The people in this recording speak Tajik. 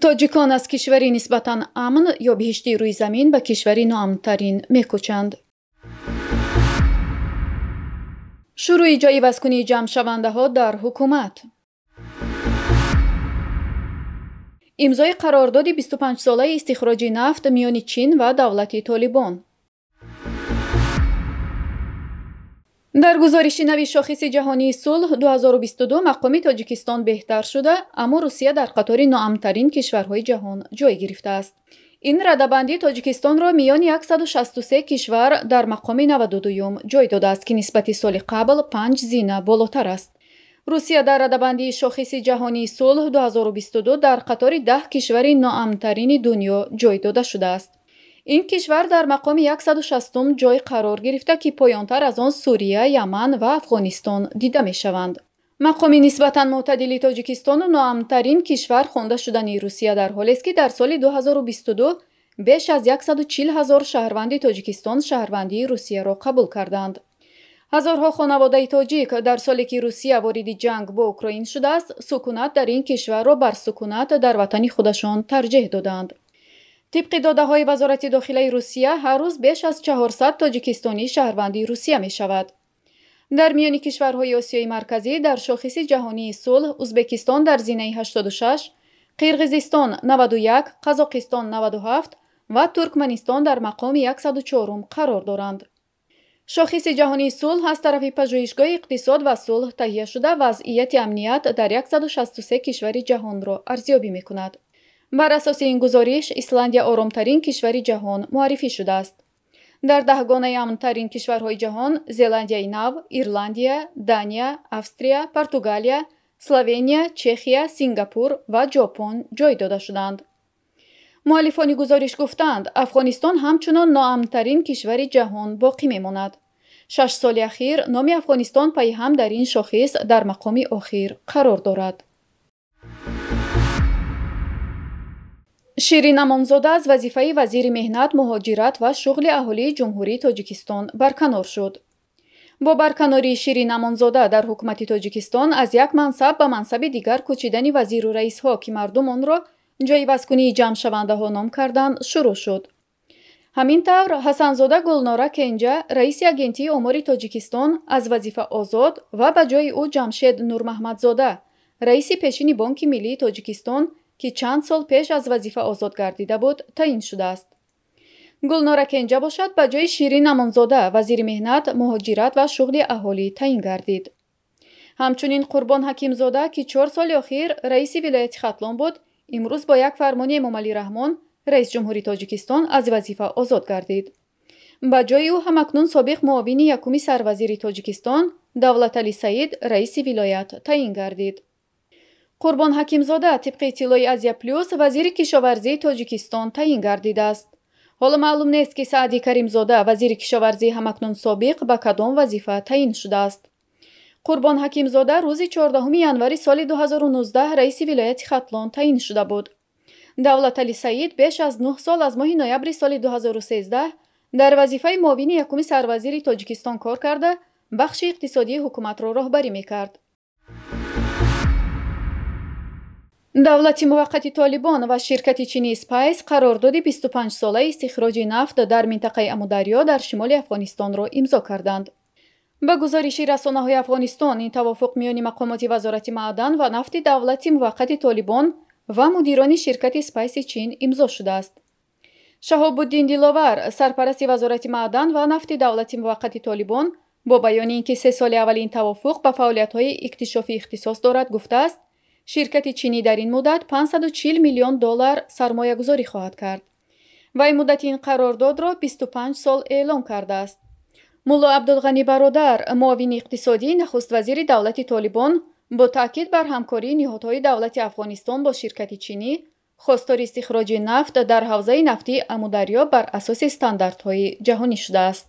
тоҷикон аз кишвари нисбатан амн ё биҳишти рӯи замин ба кишвари ноамнтарин мекӯчанд. шурӯи ҷойивазкунии ҷамъшавандаҳо дар ҳукумат. имзои қарордоди 25-солаи истихроҷи нафт миёни Чин ва давлати Толибон. дар гузориши нави шохиси ҷаҳонии сулҳ 2022 мақоми Тоҷикистон беҳтар шуда, аммо Русия дар қатори ноамнтарин кишварҳои ҷаҳон ҷой гирифтааст. ин радабандӣ Тоҷикистонро миёни 163 кишвар дар мақоми 92-ум ҷой додааст, ки нисбати соли қабл 5 зина болотар аст. русия дар радабандии шохиси ҷаҳонии сулҳ 2022 дар қатори 10 кишвари ноамнтарини дунё ҷой дода шудааст. ин кишвар дар мақоми 160-ум ҷой қарор гирифта, ки поёнтар аз он Сурия, Яман ва Афғонистон дида мешаванд. мақоми нисбатан мӯътадили Тоҷикистону ноамнтарин кишвар хонда шудани Русия дар ҳолест, ки дар соли 2022 беш аз 140 000 шаҳрванди Тоҷикистон шаҳрвандии Русияро қабул карданд. ҳазорҳо хонаводаи тоҷик дар соле ки Русия вориди ҷанг бо Украин шудааст, сукунат дар ин кишварро бар сукунат дар ватани худашон тарҷеҳ доданд. тибқи додаҳои вазорати дохилаи Русия, ҳар рӯз беш аз 400 тоҷикистонӣ шаҳрванди Русия мешавад. дар миёни кишварҳои Осиёи марказӣ дар шохиси ҷаҳонии сулҳ Узбекистон дар зинаи 86, Қирғизистон 91, Қазоқистон 97 ва Туркманистон дар мақоми 104-ум қарор доранд. шохиси ҷаҳонии сулҳ аз тарафи пажӯҳишгоҳи иқтисод ва сулҳ таҳия шуда вазъияти амният дар 163 кишвари ҷаҳонро арзёбӣ мекунад. бар асоси ин гузориш, Исландия оромтарин кишвари ҷаҳон муаррифӣ шудааст. дар даҳгонаи амнтарин кишварҳои ҷаҳон Зеландияи Нав, Ирландия, Дания, Австрия, Португалия, Словения, Чехия, Сингапур ва Ҷопон ҷой дода шуданд. муаллифони гузориш гуфтанд, Афғонистон ҳамчунон ноамнтарин кишвари ҷаҳон боқӣ мемонад. 6 соли ахир номи Афғонистон пайҳам дар ин шохис дар мақоми охир қарор дорад. Ширин Амонзода аз вазифаи вазири меҳнат, муҳоҷират ва шуғли аҳолии ҷумҳурии Тоҷикистон барканор шуд. бо барканории Ширин Амонзода дар ҳукумати Тоҷикистон аз як мансаб ба мансаби дигар кӯчидани вазиру раисҳо, ки мардум онро ҷойивазкунии ҷамъшавандаҳо ном карданд, шурӯъ шуд. ҳамин тавр Ҳасанзода Гулнора Кенҷа, раиси агентии омори Тоҷикистон, аз вазифа озод ва ба ҷои ӯ Ҷамшед Нурмаҳмадзода, раиси пешини Бонки Миллии Тоҷикистон, ки чанд сол пеш аз вазифа озод гардида буд, таъин шудааст. Гулнора Кенҷа бошад ба ҷои Ширин Амонзода вазири меҳнат, муҳоҷират ва шуғли аҳолӣ таъин гардид. ҳамчунин Қурбон Ҳакимзода, ки 4 соли охир раиси вилояти Хатлон буд, имрӯз бо як фармони Эмомалӣ Раҳмон, раис ҷумҳурии Тоҷикистон, аз вазифа озод гардид. ба ҷои ӯ ҳамакнун собиқ муовини якуми сарвазири Тоҷикистон, Давлаталӣ Саид, раиси вилоят таъин гардид. Қурбон Ҳакимзода тибқи иттилои Азия Плюс вазири кишоварзии Тоҷикистон таъин гардидааст. ҳоло маълум нест, ки Саъди Каримзода, вазири кишоварзии ҳамакнун собиқ, ба кадом вазифа таъин шудааст. Қурбон Ҳакимзода рӯзи 14 январи соли 2019 раиси вилояти Хатлон таъин шуда буд. Давлаталӣ Саид беш аз 9 сол аз моҳи ноябри соли 2013 дар вазифаи муовини якуми сарвазири Тоҷикистон кор карда, бахши иқтисодии ҳукуматро роҳбарӣ мекард. давлати муваққати Толибон ва ширкати чини Спайс қарордоди 25-солаи истихроҷи нафт дар минтақаи Амударё дар шимоли Афғонистонро имзо карданд. ба гузориши расонаҳои Афғонистон, ин тавофуқ миёни мақомоти вазорати маъдан ва нафти давлати муваққати Толибон ва мудирони ширкати Спайси Чин имзо шудааст. Шаҳобуддин Диловар, сарпарасти вазорати маъдан ва нафти давлати муваққати Толибон, бо баёни ин ки 3 соли аввали ин тавофуқ ба фаъолиятҳои иктишофӣ ихтисос дорад, гуфтааст, ширкати чинӣ дар ин муддат $540 миллион сармоягузорӣ хоҳад кард. вай муддати ин қарордодро 25 сол эълон кардааст. мулло Абдулғани Бародар, муовини иқтисодии нахуст вазири давлати Толибон, бо таъкид бар ҳамкории ниҳодҳои давлати Афғонистон бо ширкати чинӣ, хостори истихроҷи нафт дар ҳавзаи нафтии Амударё бар асоси стандартҳои ҷаҳонӣ шудааст.